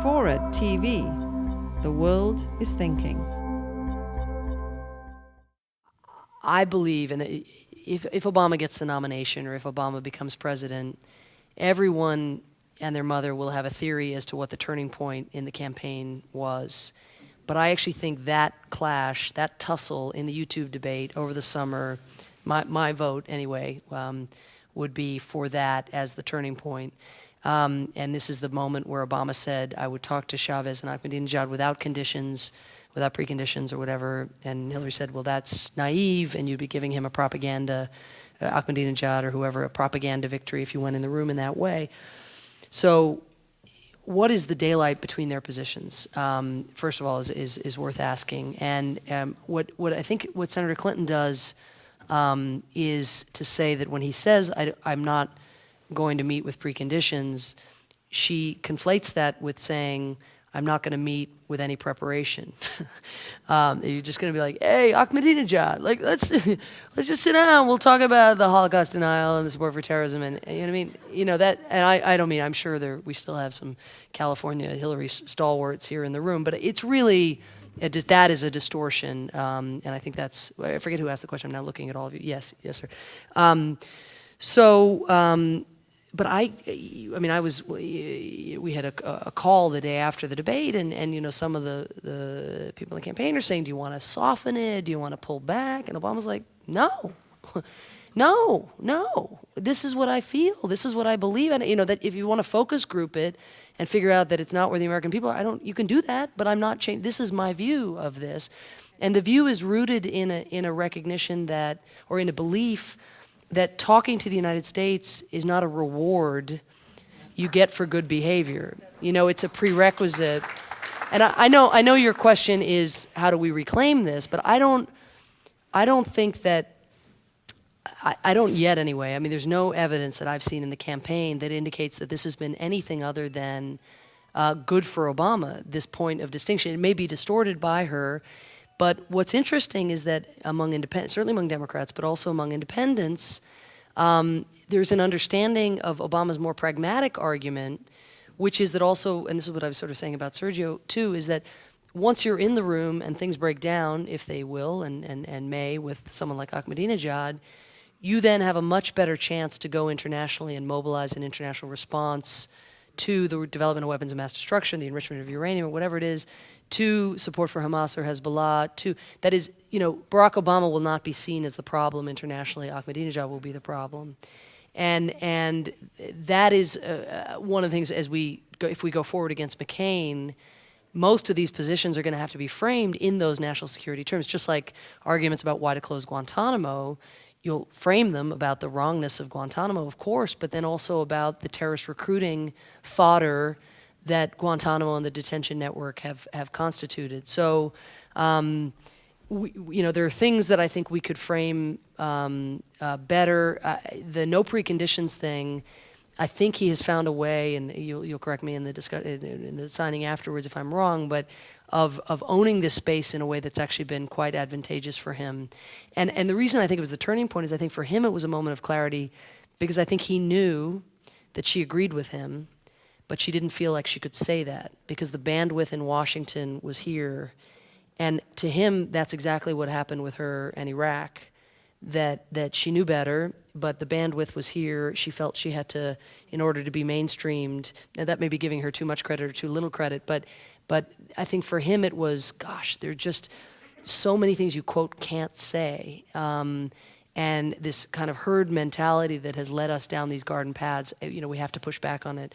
FORA.tv. The world is thinking. I believe, and if Obama gets the nomination or if Obama becomes president, everyone and their mother will have a theory as to what the turning point in the campaign was. But I actually think that clash, that tussle in the YouTube debate over the summer, my vote anyway, would be for that as the turning point. And this is the moment where Obama said, I would talk to Chavez and Ahmadinejad without conditions, without preconditions or whatever. And Hillary said, well, that's naive, and you'd be giving him a propaganda, Ahmadinejad or whoever, a propaganda victory if you went in the room in that way. So what is the daylight between their positions? First of all, is worth asking. And what I think what Senator Clinton does is to say that when he says, I'm not going to meet with preconditions, she conflates that with saying, I'm not going to meet with any preparation. You're just going to be like, hey, Ahmadinejad, like, let's just sit down. We'll talk about the Holocaust denial and the support for terrorism. And you know what I mean? You know, that, and I don't mean, I'm sure we still have some California Hillary stalwarts here in the room, but it's really, that is a distortion. And I think that's, I forget who asked the question. I'm now looking at all of you. Yes, sir. But we had a call the day after the debate, and you know, some of the people in the campaign are saying, do you want to soften it? Do you want to pull back? And Obama's like, no, no. This is what I feel. This is what I believe. And you know, that if you want to focus group it and figure out that it's not where the American people are, you can do that, but I'm not changing. This is my view of this. And the view is rooted in a recognition that, or in a belief that talking to the United States is not a reward you get for good behavior. You know, it's a prerequisite. And I know your question is, how do we reclaim this? But I don't think that, I don't yet anyway. I mean, there's no evidence that I've seen in the campaign that indicates that this has been anything other than good for Obama, this point of distinction. It may be distorted by her, but what's interesting is that among independents, certainly among Democrats, but also among independents, there's an understanding of Obama's more pragmatic argument, which is that also, and this is what I was sort of saying about Sergio too, is that once you're in the room and things break down, if they will and may with someone like Ahmadinejad, you then have a much better chance to go internationally and mobilize an international response to the development of weapons of mass destruction, the enrichment of uranium, or whatever it is, to support for Hamas or Hezbollah, that is, you know, Barack Obama will not be seen as the problem internationally. Ahmadinejad will be the problem. And that is one of the things if we go forward against McCain, most of these positions are going to have to be framed in those national security terms, just like arguments about why to close Guantanamo. You'll frame them about the wrongness of Guantanamo, of course, but then also about the terrorist recruiting fodder that Guantanamo and the detention network have constituted. So, you know, there are things that I think we could frame better. The no preconditions thing, I think he has found a way, and you'll correct me in the signing afterwards if I'm wrong, but of owning this space in a way that's actually been quite advantageous for him. And the reason I think it was the turning point is I think for him it was a moment of clarity because I think he knew that she agreed with him, but she didn't feel like she could say that because the bandwidth in Washington was here. And to him, that's exactly what happened with her in Iraq, that she knew better, but the bandwidth was here. She felt she had to, in order to be mainstreamed, and that may be giving her too much credit or too little credit, but I think for him it was, gosh, there are just so many things you, quote, can't say. And this kind of herd mentality that has led us down these garden paths, you know, we have to push back on it.